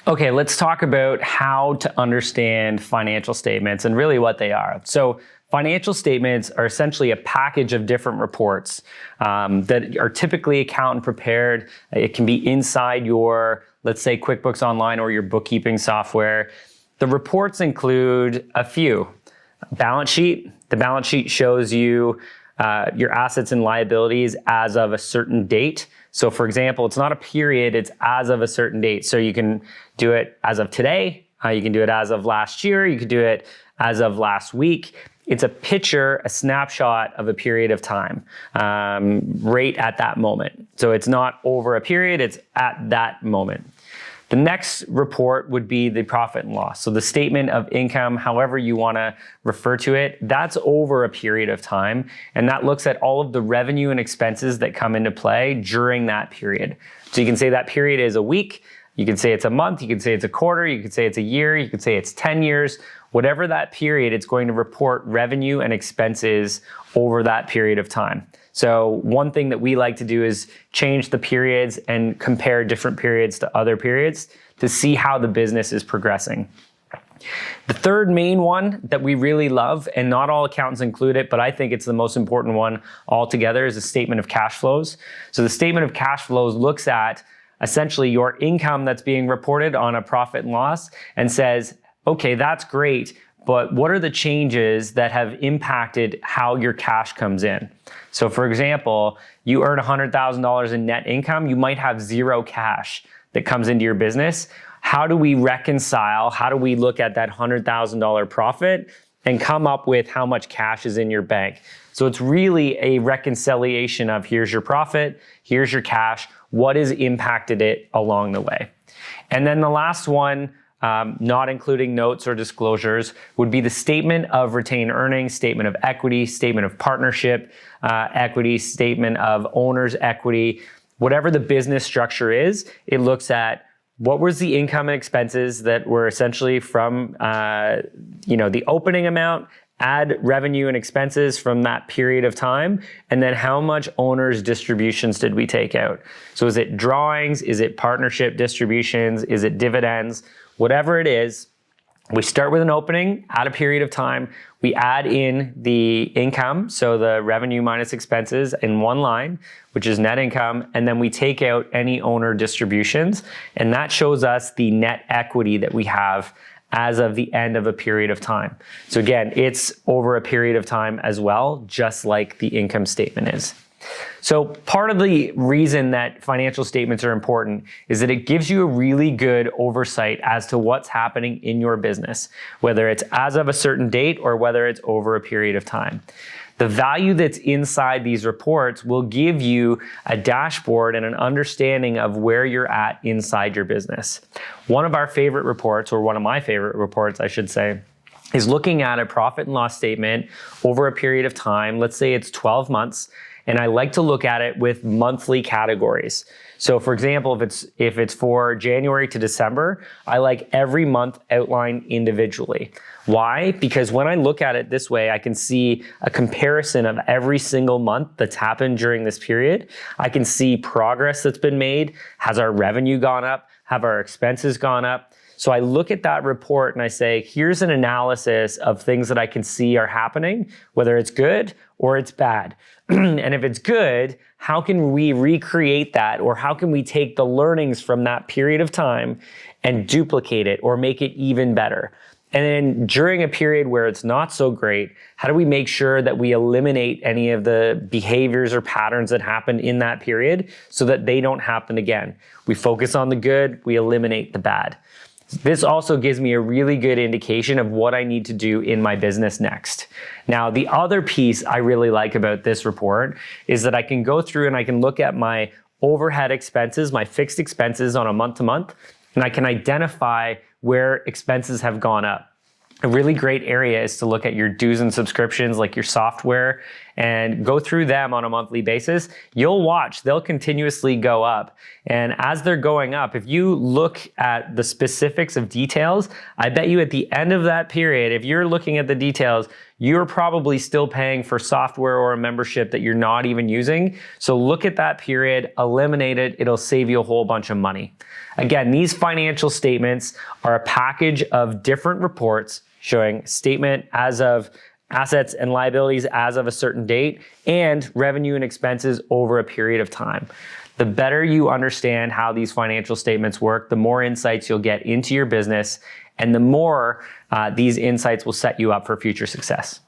Okay, let's talk about how to understand financial statements and really what they are. So financial statements are essentially a package of different reports that are typically accountant prepared. It can be inside your, let's say, QuickBooks Online or your bookkeeping software. The reports include a few. Balance sheet. The balance sheet shows you your assets and liabilities as of a certain date. So for example, it's not a period, it's as of a certain date. So you can do it as of today, you can do it as of last year, you could do it as of last week. It's a picture, a snapshot of a period of time, right at that moment. So it's not over a period, it's at that moment. The next report would be the profit and loss. So the statement of income, however you want to refer to it, that's over a period of time. And that looks at all of the revenue and expenses that come into play during that period. So you can say that period is a week. You can say it's a month. You can say it's a quarter. You can say it's a year. You can say it's 10 years. Whatever that period, it's going to report revenue and expenses over that period of time. So one thing that we like to do is change the periods and compare different periods to other periods to see how the business is progressing. The third main one that we really love, and not all accountants include it, but I think it's the most important one altogether, is a statement of cash flows. So the statement of cash flows looks at essentially your income that's being reported on a profit and loss and says, okay, that's great, but what are the changes that have impacted how your cash comes in? So for example, you earn $100,000 in net income, you might have zero cash that comes into your business. How do we reconcile, how do we look at that $100,000 profit and come up with how much cash is in your bank? So it's really a reconciliation of here's your profit, here's your cash, what has impacted it along the way. And then the last one, not including notes or disclosures, would be the statement of retained earnings, statement of equity, statement of partnership equity, statement of owner's equity. Whatever the business structure is, it looks at what was the income and expenses that were essentially from the opening amount, add revenue and expenses from that period of time, and then how much owner's distributions did we take out? So is it drawings? Is it partnership distributions? Is it dividends? Whatever it is, we start with an opening at a period of time. We add in the income, so the revenue minus expenses in one line, which is net income, and then we take out any owner distributions, and that shows us the net equity that we have as of the end of a period of time. So again, it's over a period of time as well, just like the income statement is. So part of the reason that financial statements are important is that it gives you a really good oversight as to what's happening in your business, whether it's as of a certain date or whether it's over a period of time. The value that's inside these reports will give you a dashboard and an understanding of where you're at inside your business. One of our favorite reports, or one of my favorite reports, I should say, is looking at a profit and loss statement over a period of time. Let's say it's 12 months. And I like to look at it with monthly categories. So for example, if it's for January to December, I like every month outlined individually. Why? Because when I look at it this way, I can see a comparison of every single month that's happened during this period. I can see progress that's been made. Has our revenue gone up? Have our expenses gone up? So I look at that report and I say, here's an analysis of things that I can see are happening, whether it's good or it's bad. And if it's good, how can we recreate that, or how can we take the learnings from that period of time and duplicate it or make it even better? And then during a period where it's not so great, how do we make sure that we eliminate any of the behaviors or patterns that happened in that period so that they don't happen again? We focus on the good, we eliminate the bad. This also gives me a really good indication of what I need to do in my business next. Now, the other piece I really like about this report is that I can go through and I can look at my overhead expenses, my fixed expenses on a month to month, and I can identify where expenses have gone up. A really great area is to look at your dues and subscriptions, like your software, and go through them on a monthly basis. You'll watch, they'll continuously go up. And as they're going up, if you look at the specifics of details, I bet you at the end of that period, if you're looking at the details, you're probably still paying for software or a membership that you're not even using. So look at that period, eliminate it. It'll save you a whole bunch of money. Again, these financial statements are a package of different reports showing statement as of assets and liabilities as of a certain date and revenue and expenses over a period of time. The better you understand how these financial statements work, the more insights you'll get into your business, and the more these insights will set you up for future success.